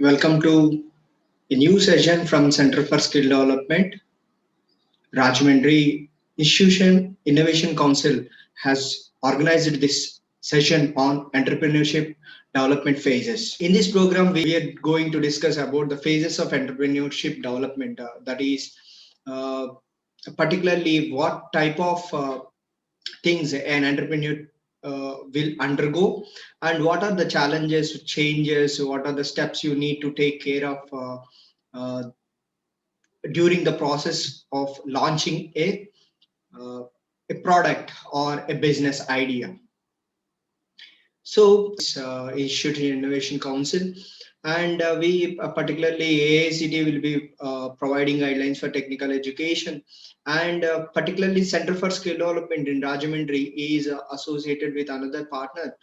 Welcome to a new session from Center for Skill Development. Rajahmundry Institution Innovation Council has organized this session on entrepreneurship development phases. In this program, we are going to discuss about the phases of entrepreneurship development. That is, uh, particularly what type of things an entrepreneur will undergo, and what are the challenges, changes, what are the steps you need to take care of uh, during the process of launching a product or a business idea. So, Institute Innovation Council, and we particularly AICT will be providing guidelines for technical education, and particularly Center for Skill Development in Rajahmundry is associated with another partner,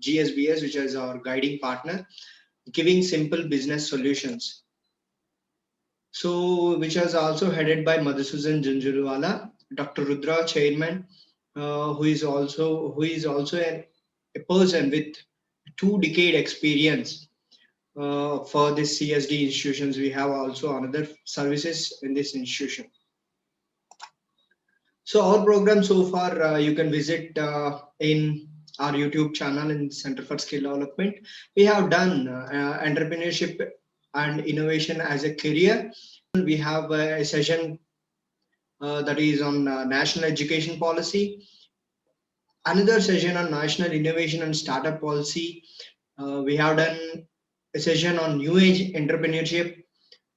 GSBS, which is our guiding partner, giving simple business solutions. So, which was also headed by Madhusudan Junjulwala, Dr. Rudra, chairman, who is also a person with 2 decade experience for this CSD institutions. We have also another services in this institution. So our program so far, you can visit in our YouTube channel in Center for Skill Development. We have done entrepreneurship and innovation as a career. We have a session that is on national education policy, another session on national innovation and startup policy. We have done a session on new age entrepreneurship,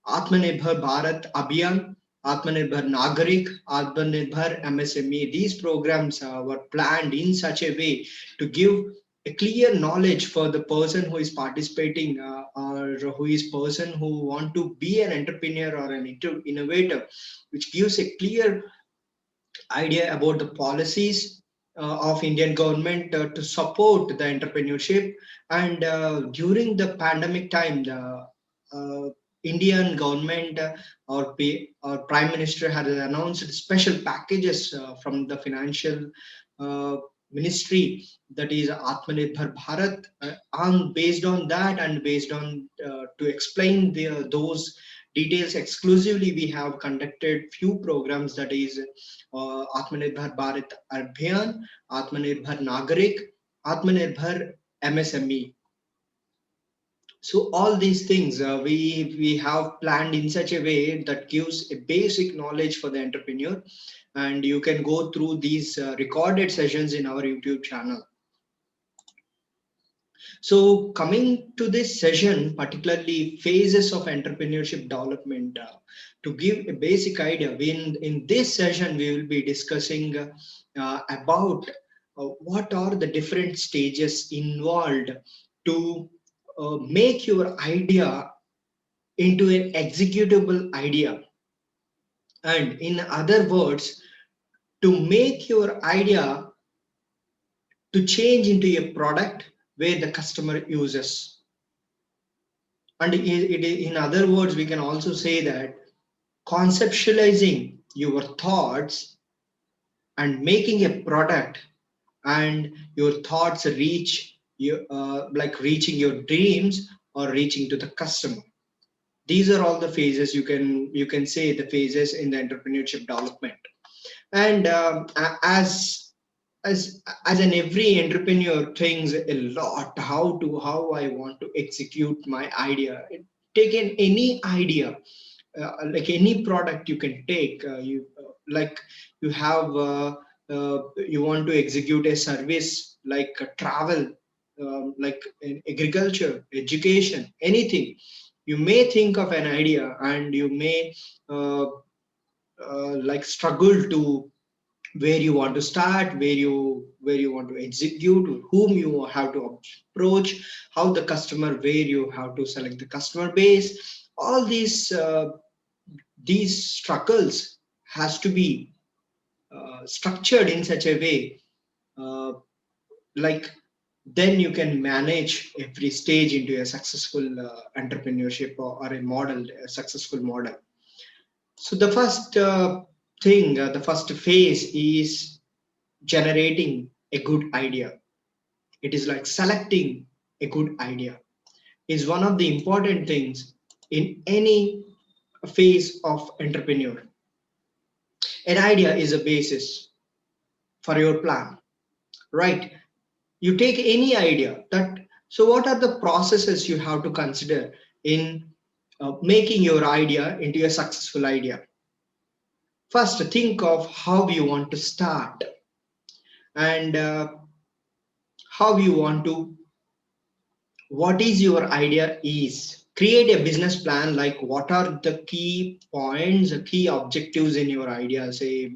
Atmanirbhar Bharat Abhiyan, Atmanirbhar Nagarik, Atmanirbhar MSME. These programs were planned in such a way to give a clear knowledge for the person who is participating or who is person who want to be an entrepreneur or an innovator, which gives a clear idea about the policies of Indian government to support the entrepreneurship. And during the pandemic time, the Indian government or Prime Minister had announced special packages from the financial uh, ministry, that is Atmanirbhar Bharat. And based on that, and based on to explain those details exclusively, we have conducted few programs, that is Atmanirbhar Bharat Abhiyan, Atmanirbhar Nagarik, Atmanirbhar MSME. So all these things we have planned in such a way that gives a basic knowledge for the entrepreneur, and you can go through these recorded sessions in our YouTube channel. So coming to this session, particularly phases of entrepreneurship development, to give a basic idea, in this session we will be discussing about what are the different stages involved to make your idea into an executable idea. And in other words, to make your idea to change into a product where the customer uses. And in other words, we can also say that conceptualizing your thoughts and making a product, and your thoughts reach you, like reaching your dreams or reaching to the customer. These are all the phases, you can say the phases in the entrepreneurship development. And as an every entrepreneur thinks a lot how I want to execute my idea. Take in any idea, like any product you can take, you like you have you want to execute a service like travel, like in agriculture, education, anything. You may think of an idea, and you may like struggle to where you want to start, where you want to execute, whom you have to approach, how the customer, where you have to select the customer base. All these struggles has to be structured in such a way, uh, like then you can manage every stage into a successful entrepreneurship, or a model, a successful model. So the first thing, the first phase is generating a good idea. It is like selecting a good idea. is one of the important things in any phase of entrepreneur. An idea is a basis for your plan, right? You take any idea that, so what are the processes you have to consider in making your idea into a successful idea? First, think of how you want to start and how you want to, what is your idea is. Create a business plan, like what are the key points, the key objectives in your idea. Say,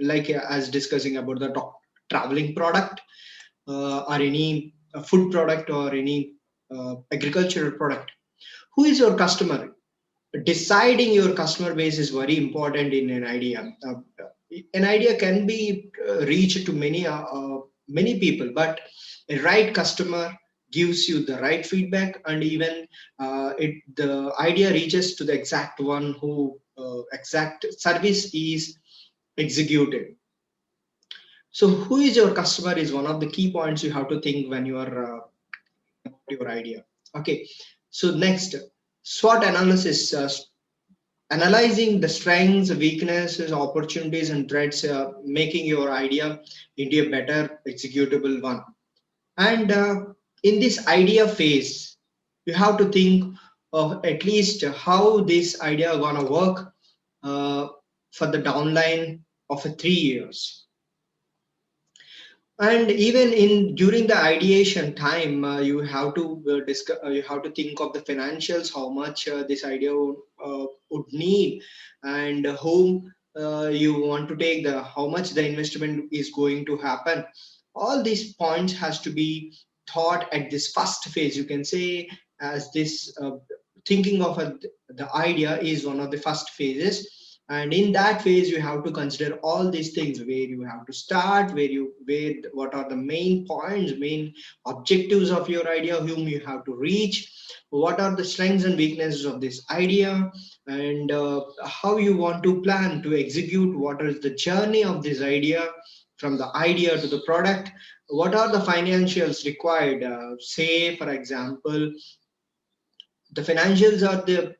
like as discussing about the traveling product, or any food product, or any agricultural product. Who is your customer? Deciding your customer base is very important in an idea. An idea can be reached to many people, but a right customer gives you the right feedback, and even the idea reaches to the exact one who exact service is executed. So who is your customer is one of the key points you have to think when you are about your idea. Okay, so next, SWOT analysis, analyzing the strengths, weaknesses, opportunities, and threats, making your idea into a better executable one. And in this idea phase, you have to think of at least how this idea gonna work uh, for the downline of a 3 years. And even in during the ideation time, you have to discuss, you have to think of the financials, how much this idea would need, and whom you want to take, the how much the investment is going to happen. All these points has to be thought at this first phase, you can say, as this thinking of the idea is one of the first phases. And in that phase you have to consider all these things, where you have to start, where what are the main points, main objectives of your idea, whom you have to reach, what are the strengths and weaknesses of this idea, and how you want to plan to execute, what is the journey of this idea from the idea to the product, what are the financials required, say for example, the financials are the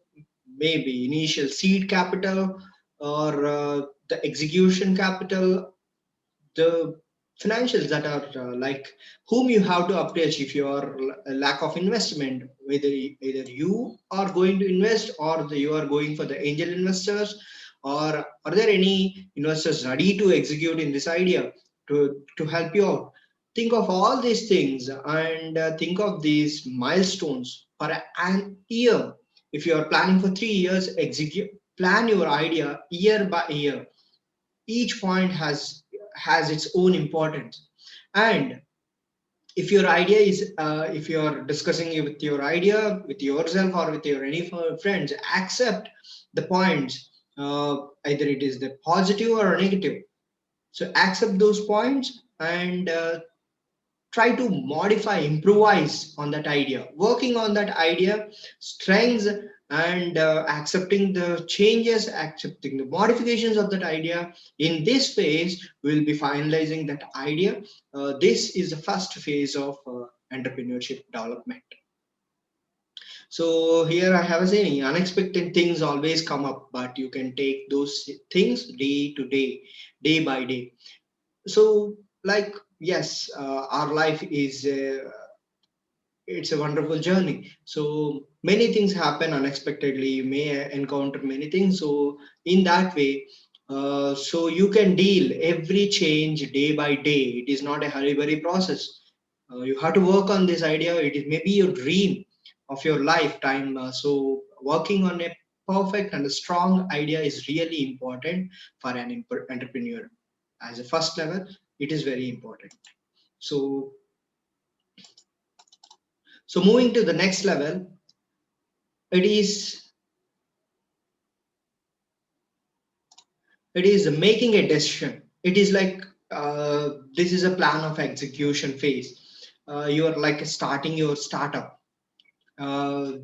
maybe initial seed capital, or the execution capital, the financials that are like whom you have to approach if you are a lack of investment, whether either you are going to invest, or you are going for the angel investors, or are there any investors ready to execute in this idea to help you out. Think of all these things, and think of these milestones for an year. If you are planning for 3 years, execute, plan your idea year by year. Each point has its own importance. And if your idea is if you are discussing it with your idea with yourself or with your any friends, accept the points, either it is the positive or negative. So accept those points, and try to modify, improvise on that idea, working on that idea, strengths, and accepting the changes, accepting the modifications of that idea. In this phase, we'll be finalizing that idea. This is the first phase of entrepreneurship development. So here I have a saying, unexpected things always come up, but you can take those things day to day, day by day. So like, yes, our life is it's a wonderful journey. So many things happen unexpectedly, you may encounter many things. So in that way, so you can deal every change day by day. It is not a hurry burry process. You have to work on this idea. It is maybe your dream of your lifetime. So working on a perfect and a strong idea is really important for an entrepreneur. As a first level, it is very important. So moving to the next level, it is making a decision. It is like this is a plan of execution phase. You are like starting your startup.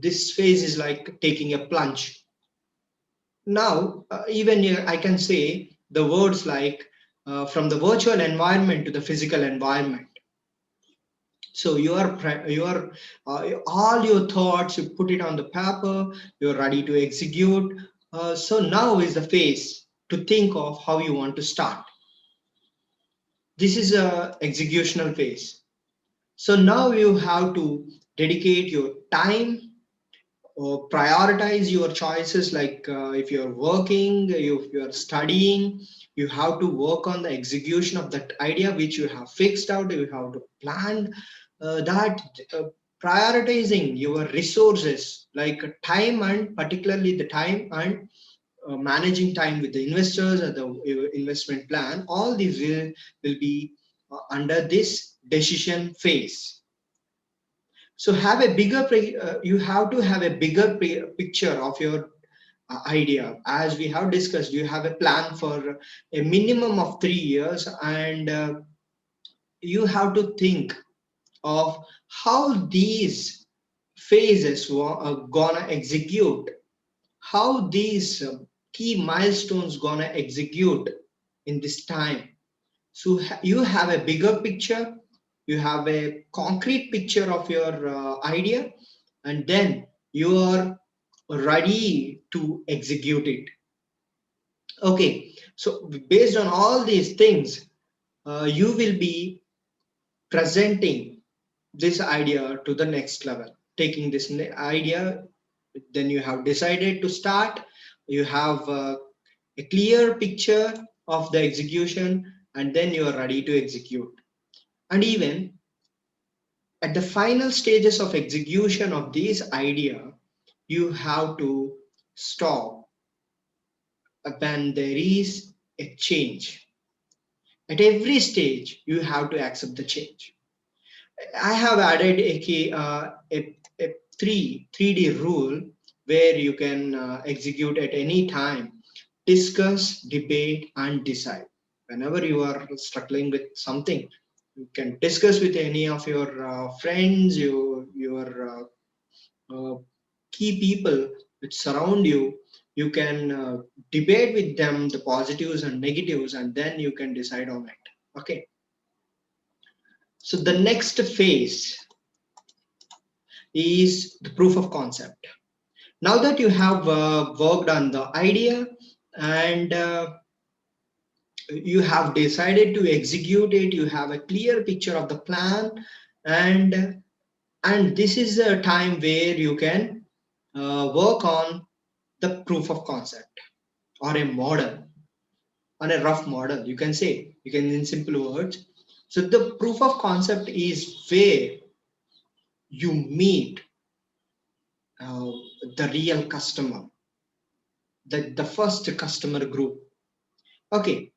This phase is like taking a plunge. Now, even I can say the words like from the virtual environment to the physical environment. So all your thoughts, you put it on the paper, you're ready to execute. So now is the phase to think of how you want to start. This is a executional phase. So now you have to dedicate your time or prioritize your choices, like if you're working, if you're studying, you have to work on the execution of that idea which you have fixed out, you have to plan that prioritizing your resources like time, and particularly the time, and managing time with the investors and the investment plan. All these will be under this decision phase. So have a you have to have a bigger picture of your idea. As we have discussed, you have a plan for a minimum of 3 years, and you have to think of how these phases are gonna execute, how these key milestones gonna execute in this time. So you have a bigger picture, you have a concrete picture of your idea, and then you are ready to execute it. Okay, so based on all these things, you will be presenting this idea to the next level, taking this idea, then you have decided to start, you have a clear picture of the execution, and then you are ready to execute. And even at the final stages of execution of this idea, you have to stop when there is a change. At every stage, you have to accept the change. I have added a 3D rule where you can execute at any time, discuss, debate, and decide. Whenever you are struggling with something, you can discuss with any of your friends, your key people which surround you. You can debate with them the positives and negatives, and then you can decide on it. Okay. So the next phase is the proof of concept. Now that you have worked on the idea, and you have decided to execute it, you have a clear picture of the plan, and this is a time where you can work on the proof of concept, or a model, on a rough model, you can say, you can in simple words. So the proof of concept is where you meet uh, the real customer, the first customer group. Okay,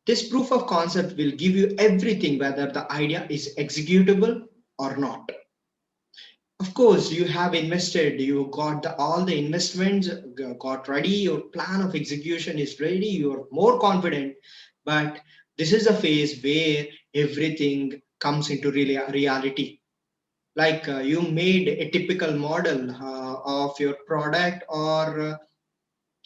this proof of concept will give you everything, whether the idea is executable or not. Of course, you have invested, you got all the investments got ready, your plan of execution is ready, you're more confident. But this is a phase where everything comes into reality. Like you made a typical model of your product, or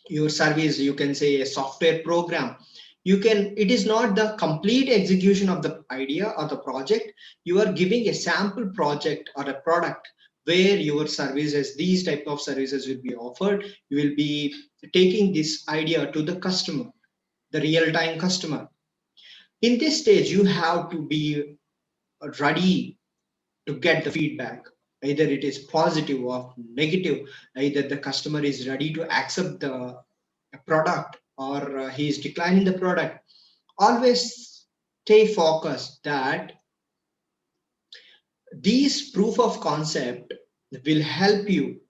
your service, you can say a software program. You can, it is not the complete execution of the idea or the project. You are giving a sample project or a product where your services, these type of services will be offered. You will be taking this idea to the customer, the real time customer. In this stage, you have to be ready to get the feedback, either it is positive or negative. Either the customer is ready to accept the product, or he is declining the product. Always stay focused that these proof of concept will help you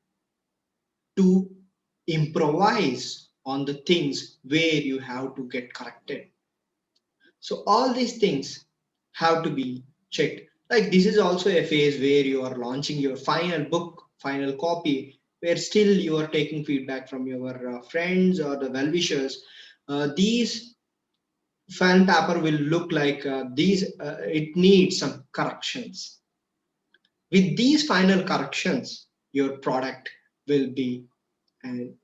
to improvise on the things where you have to get corrected. So all these things have to be checked. Like this is also a phase where you are launching your final book, final copy, where still you are taking feedback from your friends or the well-wishers. These fan paper will look like these, it needs some corrections. With these final corrections, your product will be an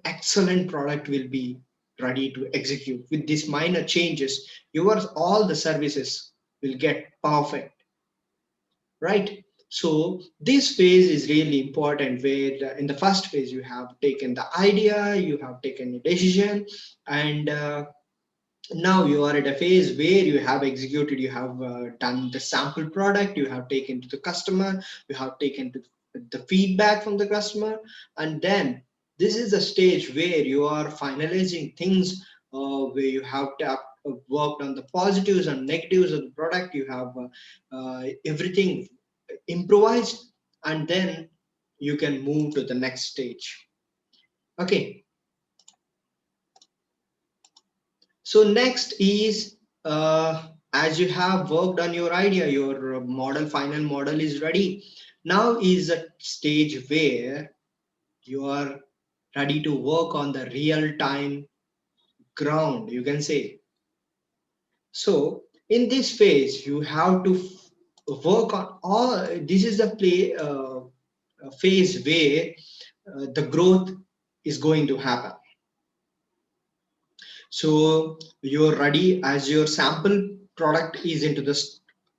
excellent product, will be ready to execute. With these minor changes, your all the services will get perfect, right? So this phase is really important, where in the first phase you have taken the idea, you have taken a decision, and now you are at a phase where you have executed, you have done the sample product, you have taken to the customer, you have taken to the feedback from the customer, and then this is the stage where you are finalizing things, where you have worked on the positives and negatives of the product, you have everything improvised, and then you can move to the next stage. Okay, so next is, as you have worked on your idea, your model, final model is ready. Now is a stage where you are ready to work on the real time ground, you can say. So in this phase, you have to work on all. This is the phase where the growth is going to happen. So you're ready, as your sample product is into the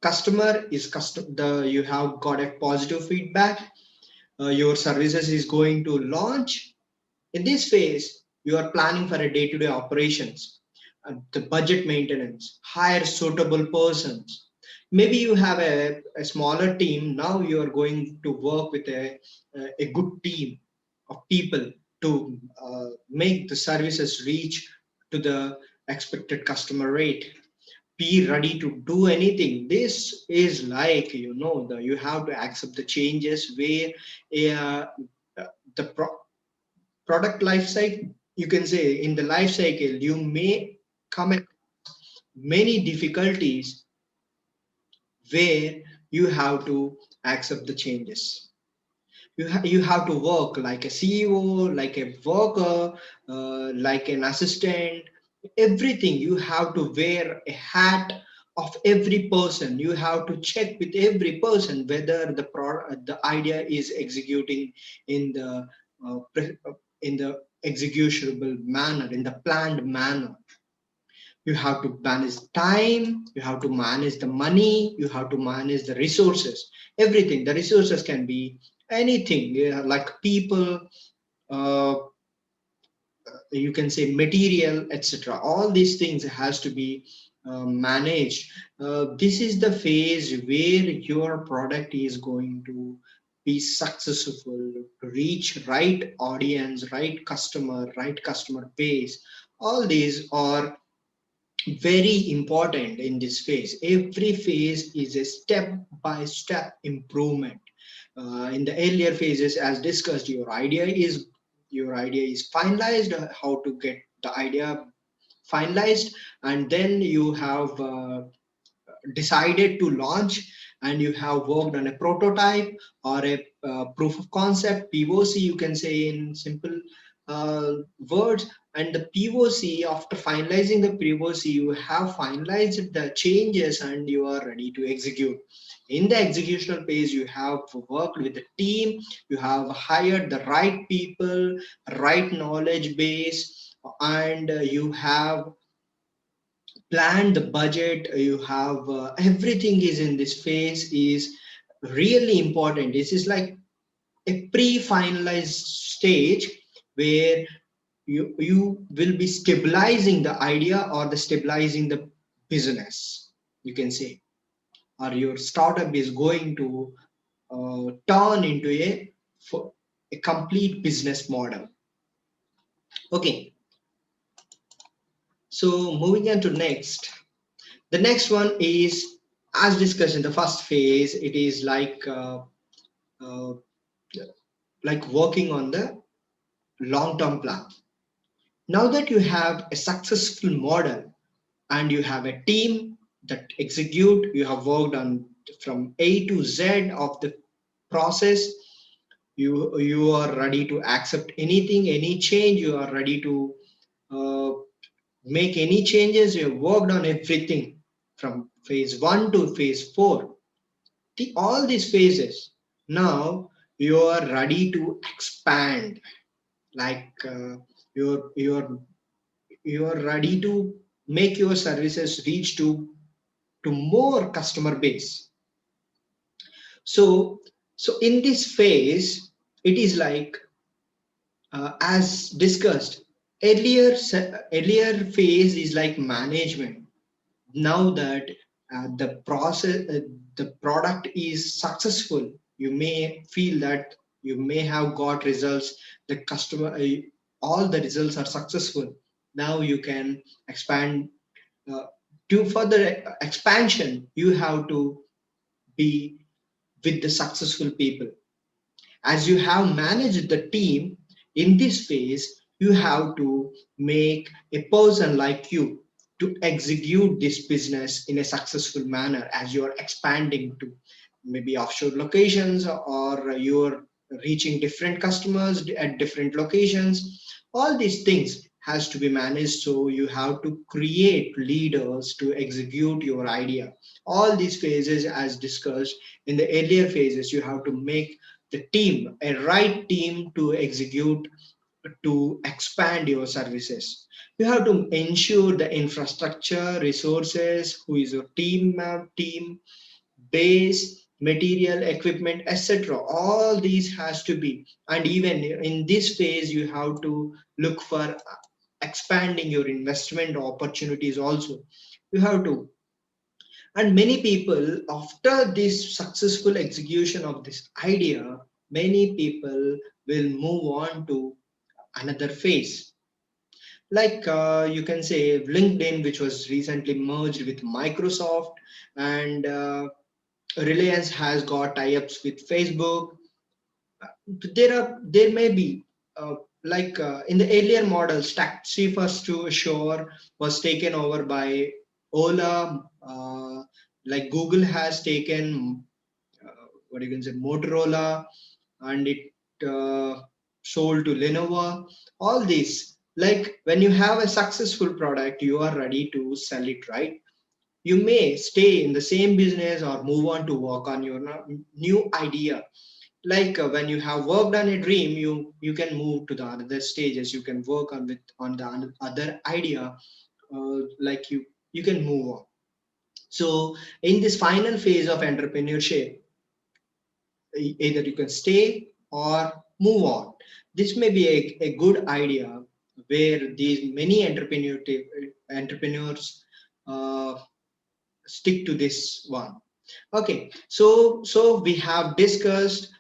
customer, is custom the you have got a positive feedback, your services is going to launch. In this phase, you are planning for a day-to-day operations, the budget maintenance, hire suitable persons. Maybe you have a smaller team. Now you are going to work with a good team of people to make the services reach to the expected customer rate. Be ready to do anything. This is like, you have to accept the changes where uh, the product life cycle, you can say, in the life cycle you may come at many difficulties where you have to accept the changes. You have to work like a CEO, like a worker, like an assistant, everything. You have to wear a hat of every person. You have to check with every person whether the idea is executing in the in the executable manner, in the planned manner. You have to manage time, you have to manage the money, you have to manage the resources, everything. The resources can be anything, yeah, like people, uh, you can say material, etc. All these things has to be managed. This is the phase where your product is going to be successful, to reach right audience, right customer base. All these are very important in this phase. Every phase is a step by step improvement. In the earlier phases, as discussed, your idea is finalized, how to get the idea finalized, and then you have decided to launch, and you have worked on a prototype or a proof of concept, POC, you can say in simple words. And the POC, after finalizing the POC, you have finalized the changes and you are ready to execute. In the executional phase, you have worked with the team, you have hired the right people, right knowledge base, and you have plan the budget. You have everything is in this phase is really important. This is like a pre-finalized stage where you will be stabilizing the idea or the stabilizing the business, you can say, or your startup is going to turn into a complete business model. Okay, so moving on to next. The next one is, as discussed in the first phase, it is uh, like working on the long-term plan. Now that you have a successful model and you have a team that execute, you have worked on from A to Z of the process. You are ready to accept anything, any change. You are ready to uh, make any changes. You have worked on everything from phase one to phase four. All these phases, now you are ready to expand, like you're ready to make your services reach to more customer base. So, so in this phase, it is like as discussed earlier. Earlier phase is like management. Now that the product is successful, you may feel that you may have got results. The customer, all the results are successful. Now you can expand. Uh, to further expansion, you have to be with the successful people. As you have managed the team in this phase, you have to make a person like you to execute this business in a successful manner as you are expanding to maybe offshore locations, or you're reaching different customers at different locations. All these things has to be managed, so you have to create leaders to execute your idea. All these phases, as discussed in the earlier phases, you have to make the team a right team to execute, to expand your services. You have to ensure the infrastructure, resources, who is your team base, material, equipment, etc. All these has to be. And even in this phase, you have to look for expanding your investment opportunities also. You have to. And many people, after this successful execution of this idea, many people will move on to another phase. Like you can say LinkedIn, which was recently merged with Microsoft, and Reliance has got tie-ups with Facebook. There may be like in the earlier models, taxi first to shore was taken over by Ola. Like Google has taken what you can say Motorola, and it sold to Lenovo. All these, like when you have a successful product, you are ready to sell it, right? You may stay in the same business or move on to work on your new idea. Like when you have worked on a dream, you can move to the other stages. You can work on with on the other idea. Like you can move on. So in this final phase of entrepreneurship, either you can stay or move on. This may be a good idea where these many entrepreneurs uh, stick to this one. Okay, so we have discussed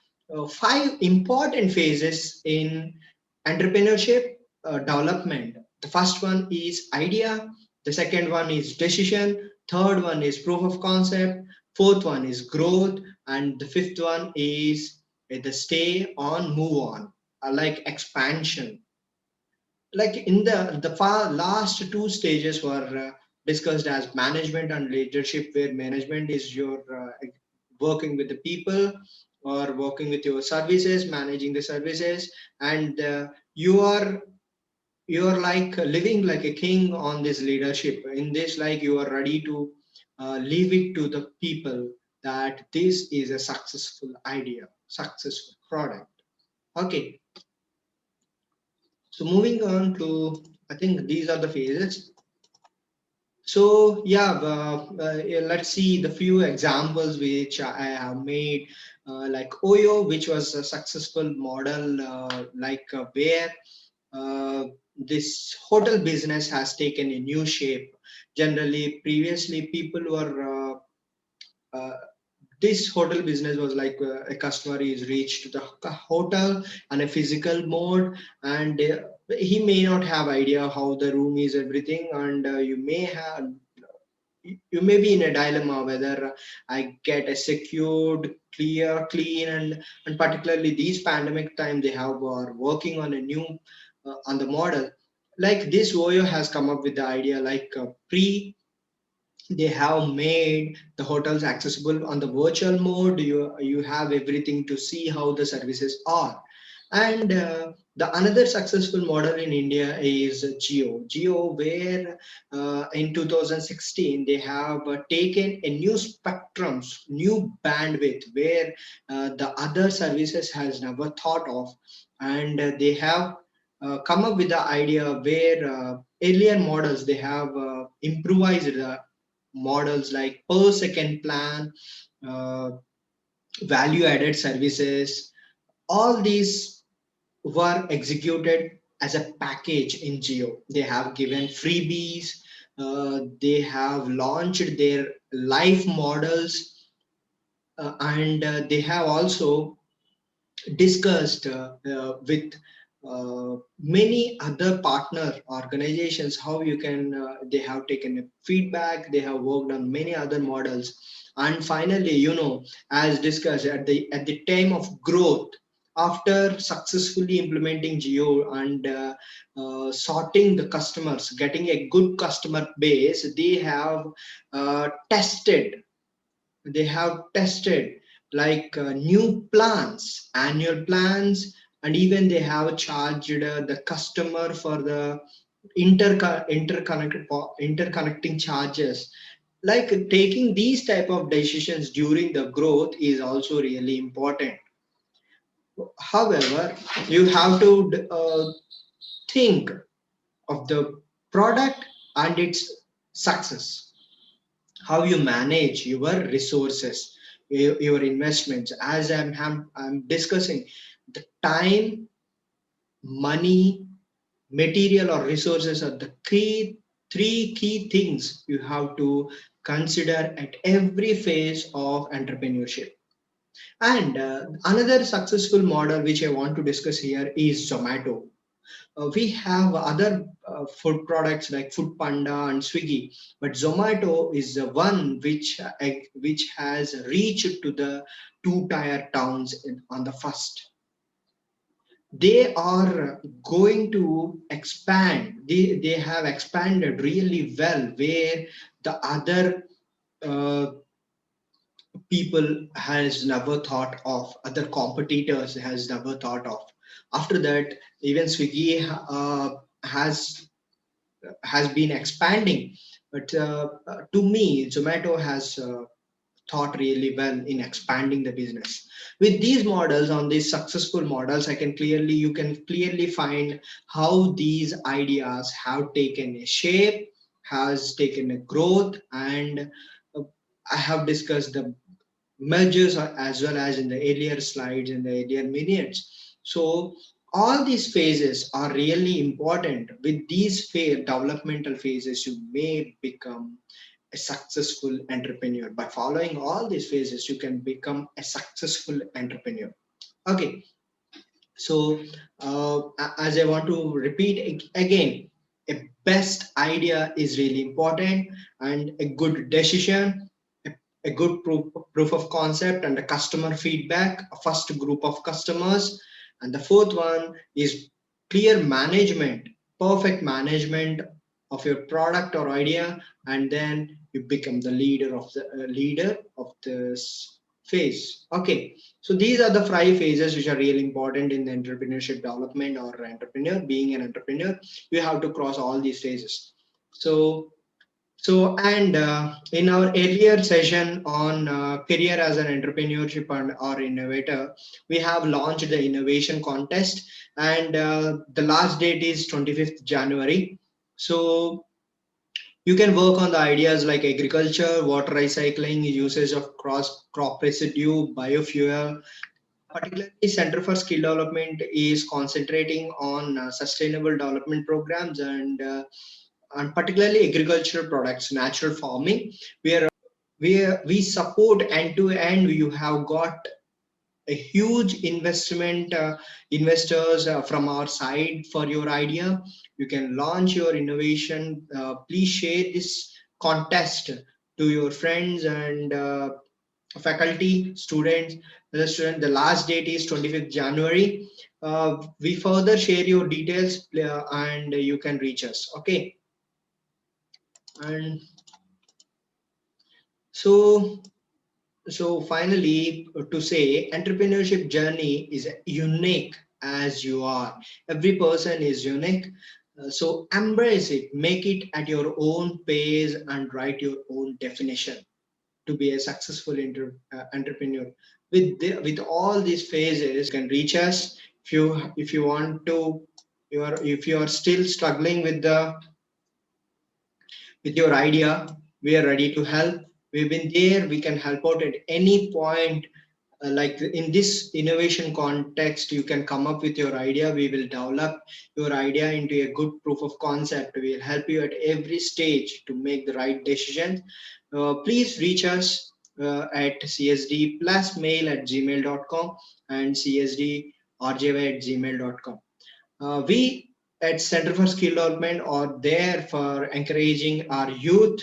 five important phases in entrepreneurship development. The first one is idea, the second one is decision, third one is proof of concept, fourth one is growth, and the fifth one is the stay on, move on, like expansion. Like in the far last two stages were discussed as management and leadership, where management is your working with the people or working with your services, managing the services, and you are like living like a king on this leadership. In this, like you are ready to leave it to the people that this is a successful idea, successful product. Okay, so moving on to, I think these are the phases. So yeah, yeah, let's see the few examples which I have made, like Oyo, which was a successful model, where uh, this hotel business has taken a new shape. Generally, previously people were this hotel business was like a customer is reached to the hotel on a physical mode, and he may not have idea how the room is everything, and you may be in a dilemma whether I get a secured, clear, clean, and particularly these pandemic time they have are working on a new on the model. Like this, Oyo has come up with the idea like pre they have made the hotels accessible on the virtual mode. You have everything to see how the services are. And the another successful model in India is Geo, where in 2016 they have taken a new spectrums, new bandwidth, where the other services has never thought of. And they have come up with the idea where earlier models they have improvised models like per second plan, uh, value added services. All these were executed as a package in Geo. They have given freebies, they have launched their life models, and they have also discussed with many other partner organizations how you can they have taken a feedback, they have worked on many other models, and finally, as discussed at the time of growth, after successfully implementing Geo and sorting the customers, getting a good customer base, tested they have tested like new plans, annual plans, and even they have charged the customer for the interconnecting charges. Like taking these type of decisions during the growth is also really important. However, you have to think of the product and its success, how you manage your resources, your investments. As I'm discussing, the time, money, material or resources are the three key things you have to consider at every phase of entrepreneurship. And another successful model which I want to discuss here is Zomato. We have other food products like Food Panda and Swiggy, but Zomato is the one which has reached to the two-tier towns on the first. They are going to expand. They have expanded really well where the other uh, people has never thought of, other competitors has never thought of. After that, even Swiggy has been expanding, but to me, Zomato has thought really well in expanding the business. With these models, on these successful models, you can clearly find how these ideas have taken a shape, has taken a growth, and uh, I have discussed the mergers as well as in the earlier slides in the earlier minutes. So all these phases are really important. With these developmental phases, you may become a successful entrepreneur. By following all these phases, you can become a successful entrepreneur. Okay, so as I want to repeat again, a best idea is really important, and a good decision, a good proof of concept, and a customer feedback, a first group of customers. And the fourth one is clear management, perfect management of your product or idea, and then you become the leader of this phase. Okay, so these are the five phases which are really important in the entrepreneurship development or entrepreneur. Being an entrepreneur, you have to cross all these phases. So and in our earlier session on career as an entrepreneurship or innovator, we have launched the innovation contest, and the last date is 25th January. So you can work on the ideas like agriculture, water recycling, usage of cross crop residue, biofuel. Particularly, Center for Skill Development is concentrating on sustainable development programs and particularly agricultural products, natural farming, where we support end to end. You have got a huge investors from our side for your idea. You can launch your innovation. Please share this contest to your friends and faculty, students. The last date is 25th January. We further share your details, and you can reach us. Okay, and so so finally, to say, entrepreneurship journey is unique as you are. Every person is unique. So embrace it, make it at your own pace, and write your own definition to be a successful entrepreneur. With all these phases, you can reach us if you want to. If you are still struggling with your idea, we are ready to help. We've been there. We can help out at any point. like in this innovation context, you can come up with your idea. We will develop your idea into a good proof of concept. We will help you at every stage to make the right decision. Please reach us at csdplusmail@gmail.com and csdrjy@gmail.com. We at Center for Skill Development are there for encouraging our youth,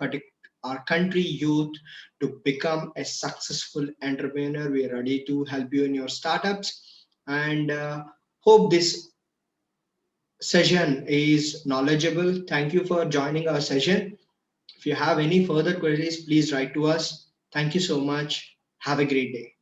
partic- our country youth, to become a successful entrepreneur. We are ready to help you in your startups, and hope this session is knowledgeable. Thank you for joining our session. If you have any further queries, please write to us. Thank you so much. Have a great day.